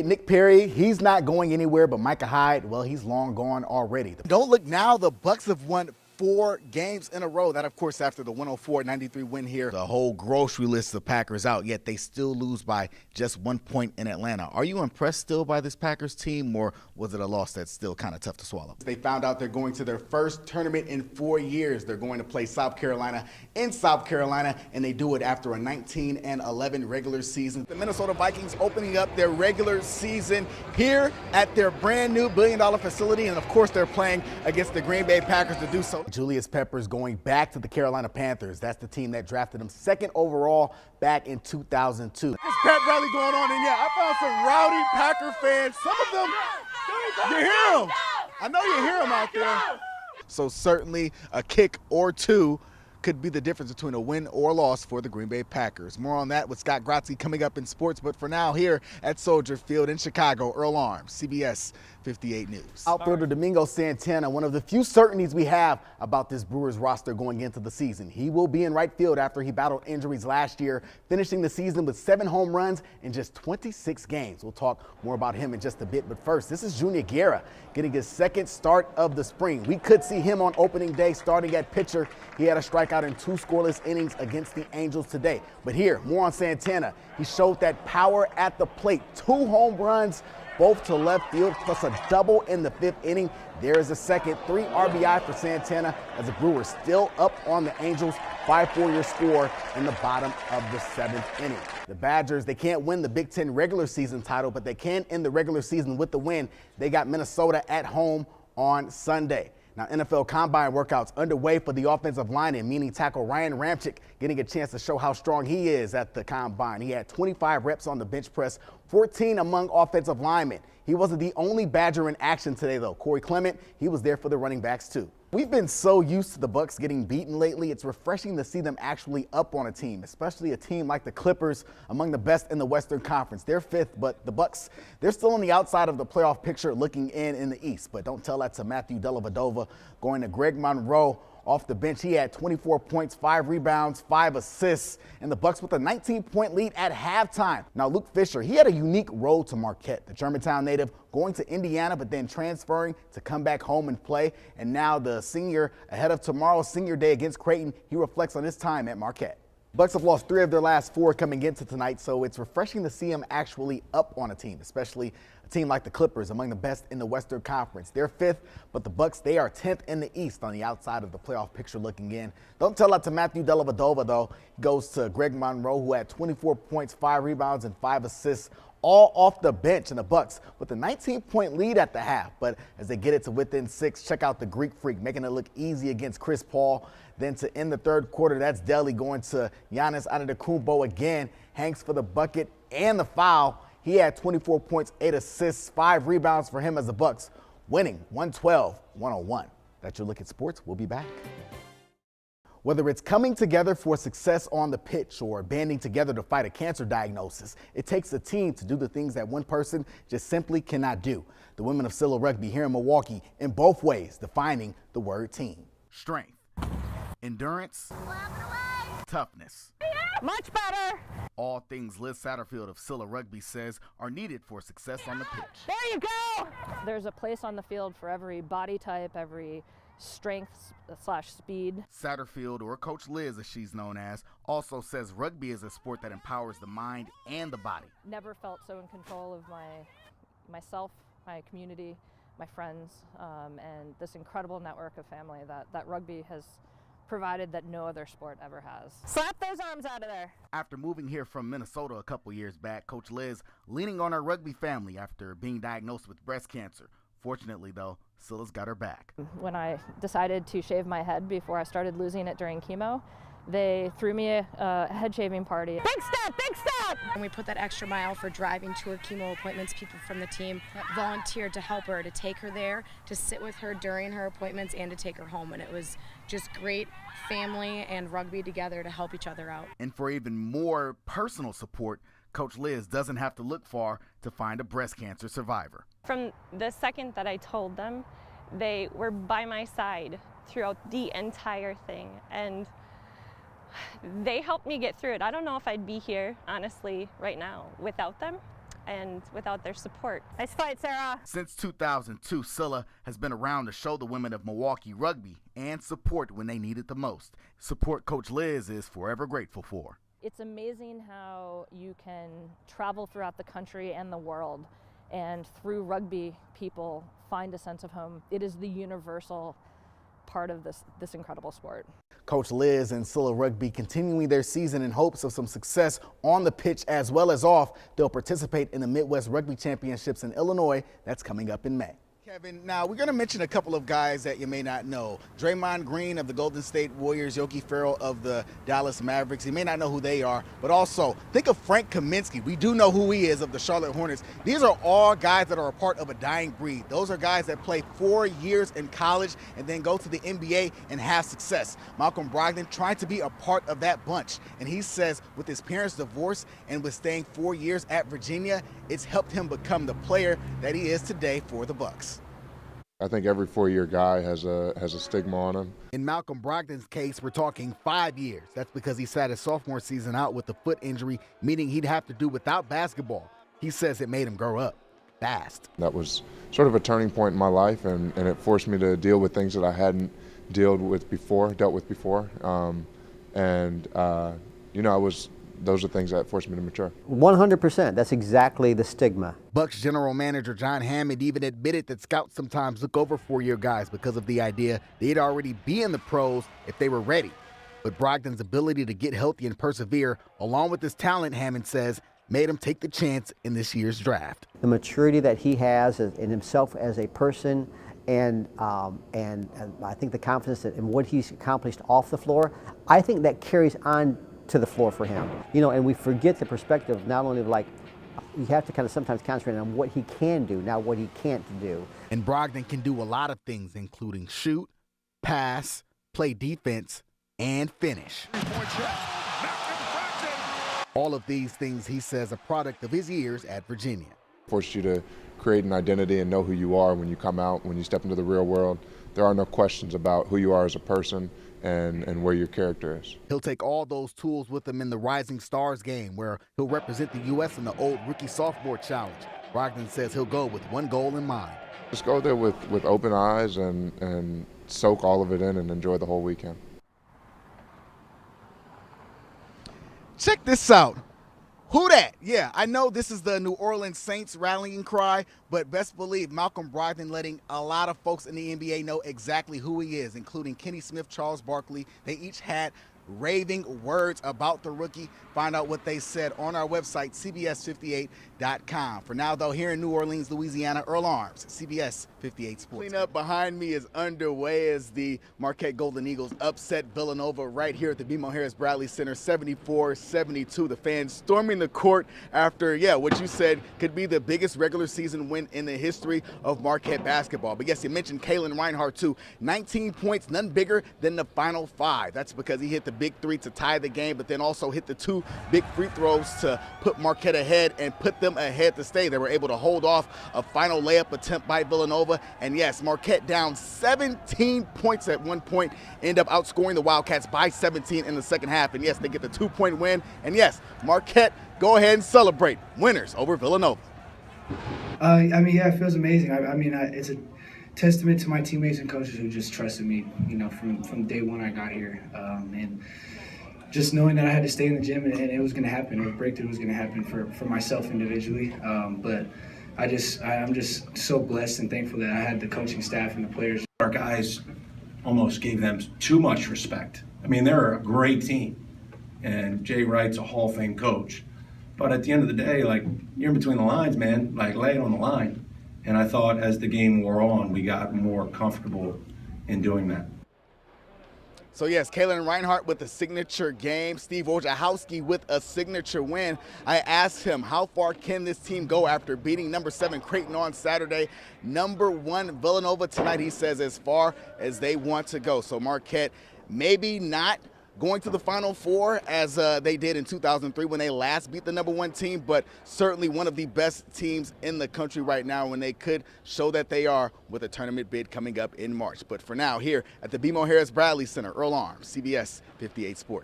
Nick Perry, he's not going anywhere, but Micah Hyde, well, he's long gone already. Don't look now, the Bucks have won 4 games in a row. That, of course, after the 104-93 win here. The whole grocery list of Packers out, yet they still lose by just 1 point in Atlanta. Are you impressed still by this Packers team, or was it a loss that's still kind of tough to swallow? They found out they're going to their first tournament in 4 years. They're going to play South Carolina in South Carolina, and they do it after a 19-11 regular season. The Minnesota Vikings opening up their regular season here at their brand new $1 billion facility, and of course they're playing against the Green Bay Packers to do so. Julius Peppers going back to the Carolina Panthers. That's the team that drafted him 2nd overall back in 2002. There's pep rally going on in here. I found some rowdy Packer fans. Some of them, you hear them. I know you hear them out there. So certainly a kick or two could be the difference between a win or loss for the Green Bay Packers. More on that with Scott Grotzi coming up in sports. But for now, here at Soldier Field in Chicago, Earl Arms, CBS 58 News. Outfielder Domingo Santana, one of the few certainties we have about this Brewers roster going into the season. He will be in right field after he battled injuries last year, finishing the season with 7 home runs in just 26 games. We'll talk more about him in just a bit. But first, this is Junior Guerra getting his 2nd start of the spring. We could see him on opening day starting at pitcher. He had a strikeout in 2 scoreless innings against the Angels today. But here, more on Santana. He showed that power at the plate. 2 home runs, both to left field, plus a double in the 5th inning. There is a second 3 RBI for Santana as the Brewers still up on the Angels. 5-4 your score in the bottom of the 7th inning. The Badgers, they can't win the Big Ten regular season title, but they can end the regular season with the win. They got Minnesota at home on Sunday. Now, NFL Combine workouts underway for the offensive lineman, meaning tackle Ryan Ramczyk, getting a chance to show how strong he is at the Combine. He had 25 reps on the bench press, 14 among offensive linemen. He wasn't the only Badger in action today, though. Corey Clement, he was there for the running backs, too. We've been so used to the Bucks getting beaten lately. It's refreshing to see them actually up on a team, especially a team like the Clippers, among the best in the Western Conference. They're 5th, but the Bucks, they're still on the outside of the playoff picture looking in the East. But don't tell that to Matthew Dellavedova. Going to Greg Monroe off the bench. He had 24 points, 5 rebounds, 5 assists, and the Bucks with a 19-point lead at halftime. Now, Luke Fisher, he had a unique road to Marquette, the Germantown native, going to Indiana, but then transferring to come back home and play. And now the senior, ahead of tomorrow's senior day against Creighton, he reflects on his time at Marquette. Bucks have lost 3 of their last 4 coming into tonight, so it's refreshing to see him actually up on a team, especially a team like the Clippers, among the best in the Western Conference. They're 5th, but the Bucks, they are 10th in the East on the outside of the playoff picture looking in. Don't tell that to Matthew Dellavedova, though. He goes to Greg Monroe, who had 24 points, 5 rebounds, and 5 assists, all off the bench, and the Bucks with a 19-point lead at the half. But as they get it to within 6, check out the Greek Freak, making it look easy against Chris Paul. Then to end the 3rd quarter, that's Delly going to Giannis Antetokounmpo again. Hanks for the bucket and the foul. He had 24 points, 8 assists, 5 rebounds for him as the Bucks, winning 112-101. That's your look at sports. We'll be back. Whether it's coming together for success on the pitch or banding together to fight a cancer diagnosis, it takes a team to do the things that one person just simply cannot do. The women of Scylla Rugby here in Milwaukee, in both ways, defining the word team. Strength, endurance, toughness. Much better. All things Liz Satterfield of Scylla Rugby says are needed for success on the pitch. There you go. There's a place on the field for every body type, every strength/speed. Satterfield, or Coach Liz as she's known as, also says rugby is a sport that empowers the mind and the body. Never felt so in control of myself, my community, my friends, and this incredible network of family that rugby has provided that no other sport ever has. Slap those arms out of there. After moving here from Minnesota a couple years back, Coach Liz leaning on her rugby family after being diagnosed with breast cancer. Fortunately, though, Scylla's got her back. When I decided to shave my head before I started losing it during chemo, they threw me a head shaving party. Big step, big step! And we put that extra mile for driving to her chemo appointments, people from the team volunteered to help her, to take her there, to sit with her during her appointments, and to take her home. And it was just great family and rugby together to help each other out. And for even more personal support, Coach Liz doesn't have to look far to find a breast cancer survivor. From the second that I told them, they were by my side throughout the entire thing, and they helped me get through it. I don't know if I'd be here, honestly, right now without them. and without their support. Nice fight, Sarah. Since 2002, Scylla has been around to show the women of Milwaukee rugby and support when they need it the most. Support Coach Liz is forever grateful for. It's amazing how you can travel throughout the country and the world, and through rugby, people find a sense of home. It is the universal part of this incredible sport. Coach Liz and Scylla Rugby continuing their season in hopes of some success on the pitch as well as off. They'll participate in the Midwest Rugby Championships in Illinois. That's coming up in May. Kevin, now we're going to mention a couple of guys that you may not know. Draymond Green of the Golden State Warriors, Yogi Ferrell of the Dallas Mavericks. You may not know who they are, but also think of Frank Kaminsky. We do know who he is of the Charlotte Hornets. These are all guys that are a part of a dying breed. Those are guys that play 4 years in college and then go to the NBA and have success. Malcolm Brogdon trying to be a part of that bunch. And he says with his parents' divorce and with staying 4 years at Virginia, it's helped him become the player that he is today for the Bucks. I think every 4-year guy has a stigma on him. In Malcolm Brogdon's case, we're talking 5 years. That's because he sat his sophomore season out with a foot injury, meaning he'd have to do without basketball. He says it made him grow up fast. That was sort of a turning point in my life, and it forced me to deal with things that I hadn't dealt with before. Those are things that forced me to mature. 100%. That's exactly the stigma. Bucks general manager John Hammond even admitted that scouts sometimes look over 4-year guys because of the idea they'd already be in the pros if they were ready. But Brogdon's ability to get healthy and persevere, along with his talent, Hammond says, made him take the chance in this year's draft. The maturity that he has in himself as a person, and I think the confidence in what he's accomplished off the floor, I think that carries on to the floor for him. You know, and we forget the perspective not only of like, you have to kind of sometimes concentrate on what he can do, not what he can't do. And Brogdon can do a lot of things, including shoot, pass, play defense, and finish. All of these things, he says, a product of his years at Virginia. Forced you to create an identity and know who you are when you come out, when you step into the real world. There are no questions about who you are as a person and where your character is. He'll take all those tools with him in the Rising Stars game, where he'll represent the U.S. in the old Rookie Sophomore Challenge. Brogdon says he'll go with one goal in mind. Just go there with open eyes and soak all of it in and enjoy the whole weekend. Check this out. Who dat? Yeah, I know this is the New Orleans Saints rallying cry, but best believe Malcolm Brogdon letting a lot of folks in the NBA know exactly who he is, including Kenny Smith, Charles Barkley. They each had raving words about the rookie. Find out what they said on our website, CBS58.com. For now, though, here in New Orleans, Louisiana, Earl Arms, CBS 58 Sports. Cleanup behind me is underway as the Marquette Golden Eagles upset Villanova right here at the BMO Harris Bradley Center, 74-72. The fans storming the court after, what you said could be the biggest regular season win in the history of Marquette basketball. But yes, you mentioned Kalen Reinhardt too. 19 points, none bigger than the final 5. That's because he hit the big 3 to tie the game, but then also hit the 2 big free throws to put Marquette ahead and put them ahead to stay. They were able to hold off a final layup attempt by Villanova. And yes, Marquette down 17 points at one point, end up outscoring the Wildcats by 17 in the second half. And yes, they get the 2-point win. And yes, Marquette, go ahead and celebrate. Winners over Villanova. It feels amazing. It's a testament to my teammates and coaches who just trusted me, from day one I got here. And just knowing that I had to stay in the gym and it was going to happen, a breakthrough was going to happen for myself individually. But I'm just so blessed and thankful that I had the coaching staff and the players. Our guys almost gave them too much respect. They're a great team, and Jay Wright's a Hall of Fame coach. But at the end of the day, you're in between the lines, man. Lay it on the line. And I thought as the game wore on, we got more comfortable in doing that. So yes, Kalen Reinhardt with a signature game, Steve Wojciechowski with a signature win. I asked him, how far can this team go after beating number 7 Creighton on Saturday, number 1 Villanova tonight? He says as far as they want to go. So Marquette maybe not going to the Final Four as they did in 2003 when they last beat the number 1 team, but certainly one of the best teams in the country right now when they could show that they are with a tournament bid coming up in March. But for now, here at the BMO Harris Bradley Center, Earl Arms, CBS 58 Sports.